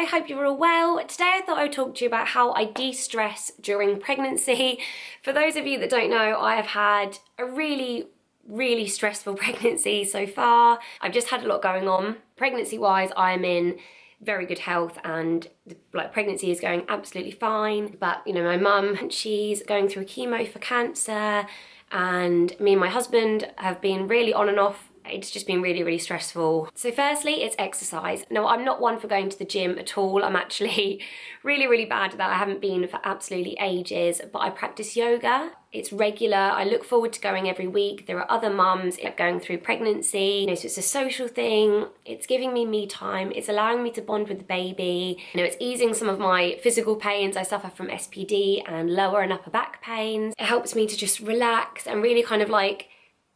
I hope you're all well. Today I thought I would talk to you about how I de-stress during pregnancy. For those of you that don't know, I have had a really stressful pregnancy so far. I've just had a lot going on. Pregnancy-wise, I am in very good health and pregnancy is going absolutely fine. But you know, my mum, she's going through chemo for cancer, and me and my husband have been really on and off. It's just been really stressful. So firstly, it's exercise. Now, I'm not one for going to the gym at all. I'm actually really bad at that. I haven't been for absolutely ages, but I practice yoga. It's regular. I look forward to going every week. There are other mums going through pregnancy. You know, so it's a social thing. It's giving me time. It's allowing me to bond with the baby. You know, it's easing some of my physical pains. I suffer from SPD and lower and upper back pains. It helps me to just relax and really kind of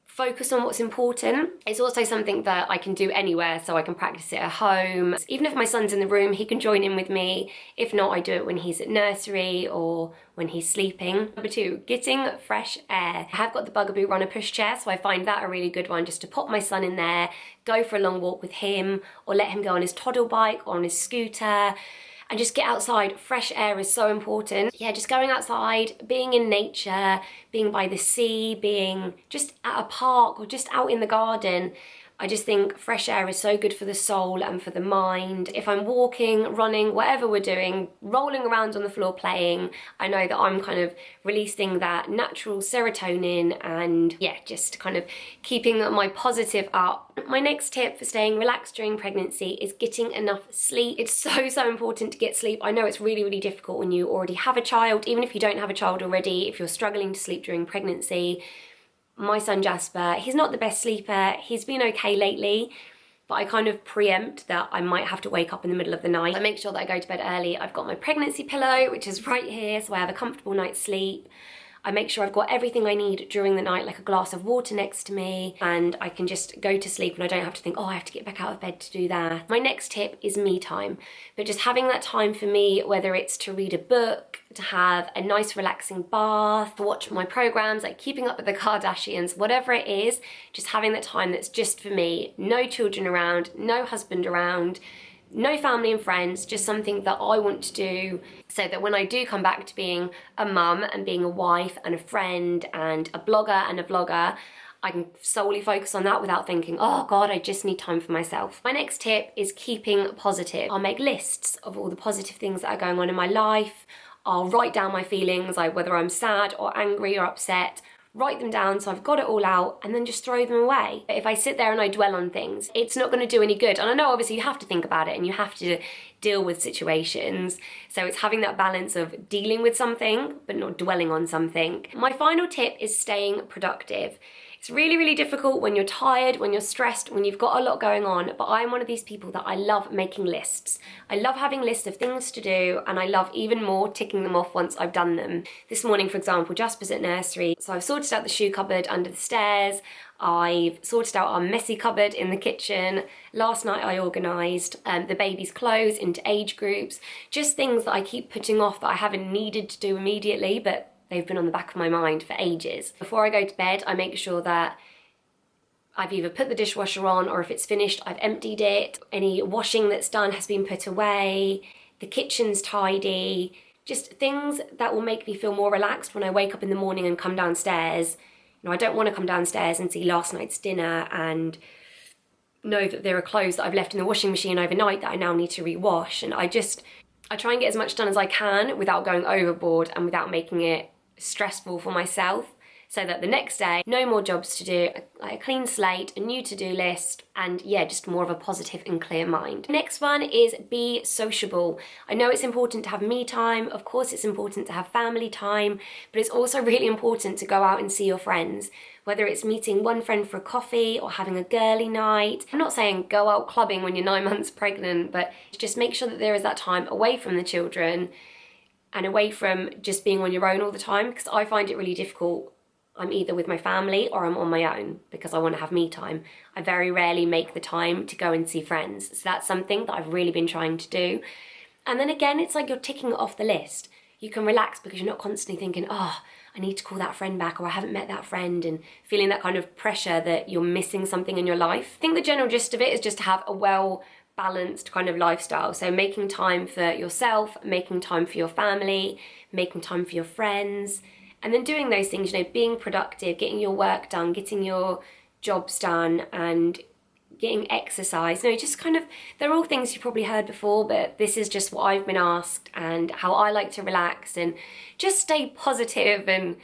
focus on what's important. It's also something that I can do anywhere, so I can practice it at home. Even if my son's in the room, he can join in with me. If not, I do it when he's at nursery or when he's sleeping. Number 2, getting fresh air. I have got the Bugaboo runner pushchair, so I find that a really good one, just to pop my son in there, go for a long walk with him, or let him go on his toddle bike or on his scooter, and just get outside. Fresh air is so important. Yeah, just going outside, being in nature, being by the sea, being just at a park or just out in the garden. I just think fresh air is so good for the soul and for the mind. If I'm walking, running, whatever we're doing, rolling around on the floor playing, I know that I'm kind of releasing that natural serotonin and yeah, just kind of keeping my positive up. My next tip for staying relaxed during pregnancy is getting enough sleep. It's so important to get sleep. I know it's really difficult when you already have a child, even if you don't have a child already, if you're struggling to sleep during pregnancy. My son Jasper, he's not the best sleeper. He's been okay lately, but I kind of preempt that I might have to wake up in the middle of the night. I make sure that I go to bed early. I've got my pregnancy pillow, which is right here, so I have a comfortable night's sleep. I make sure I've got everything I need during the night, like a glass of water next to me, and I can just go to sleep and I don't have to think, oh, I have to get back out of bed to do that. My next tip is me time, but just having that time for me, whether it's to read a book, to have a nice relaxing bath, to watch my programs, like Keeping Up with the Kardashians, whatever it is, just having that time that's just for me. No children around, no husband around, no family and friends, just something that I want to do so that when I do come back to being a mum and being a wife and a friend and a blogger and a vlogger, I can solely focus on that without thinking, oh God, I just need time for myself. My next tip is keeping positive. I'll make lists of all the positive things that are going on in my life. I'll write down my feelings, like whether I'm sad or angry or upset, write them down so I've got it all out, and then just throw them away. If I sit there and I dwell on things, it's not going to do any good. And I know obviously you have to think about it and you have to deal with situations. So it's having that balance of dealing with something but not dwelling on something. My final tip is staying productive. It's really difficult when you're tired, when you're stressed, when you've got a lot going on, but I'm one of these people that I love making lists. I love having lists of things to do, and I love even more ticking them off once I've done them. This morning, for example, Jasper's at nursery, so I've sorted out the shoe cupboard under the stairs, I've sorted out our messy cupboard in the kitchen. Last night I organised the baby's clothes into age groups, just things that I keep putting off that I haven't needed to do immediately, but they've been on the back of my mind for ages. Before I go to bed, I make sure that I've either put the dishwasher on, or if it's finished, I've emptied it. Any washing that's done has been put away. The kitchen's tidy. Just things that will make me feel more relaxed when I wake up in the morning and come downstairs. You know, I don't want to come downstairs and see last night's dinner and know that there are clothes that I've left in the washing machine overnight that I now need to rewash. And I try and get as much done as I can without going overboard and without making it stressful for myself, so that the next day, no more jobs to do, like a clean slate, a new to-do list, and yeah, just more of a positive and clear mind. Next one is be sociable. I know it's important to have me time, of course it's important to have family time, but it's also really important to go out and see your friends, whether it's meeting one friend for a coffee or having a girly night. I'm not saying go out clubbing when you're 9 months pregnant, but just make sure that there is that time away from the children and away from just being on your own all the time, because I find it really difficult. I'm either with my family or I'm on my own because I want to have me time. I very rarely make the time to go and see friends. So that's something that I've really been trying to do. And then again, it's like you're ticking it off the list. You can relax because you're not constantly thinking, oh, I need to call that friend back, or I haven't met that friend, and feeling that kind of pressure that you're missing something in your life. I think the general gist of it is just to have a well balanced kind of lifestyle. So making time for yourself, making time for your family, making time for your friends, and then doing those things, you know, being productive, getting your work done, getting your jobs done, and getting exercise. You know, just kind of, they're all things you've probably heard before, but this is just what I've been asked and how I like to relax and just stay positive and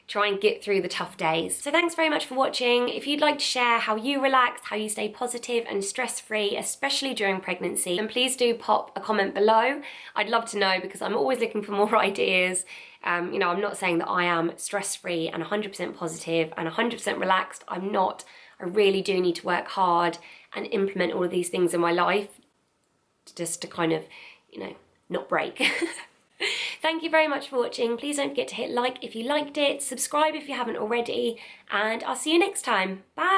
try and get through the tough days. So thanks very much for watching. If you'd like to share how you relax, how you stay positive and stress-free, especially during pregnancy, then please do pop a comment below. I'd love to know, because I'm always looking for more ideas. You know, I'm not saying that I am stress-free and 100% positive and 100% relaxed. I'm not. I really do need to work hard and implement all of these things in my life just to kind of, you know, not break. Thank you very much for watching. Please don't forget to hit like if you liked it, subscribe if you haven't already, and I'll see you next time. Bye!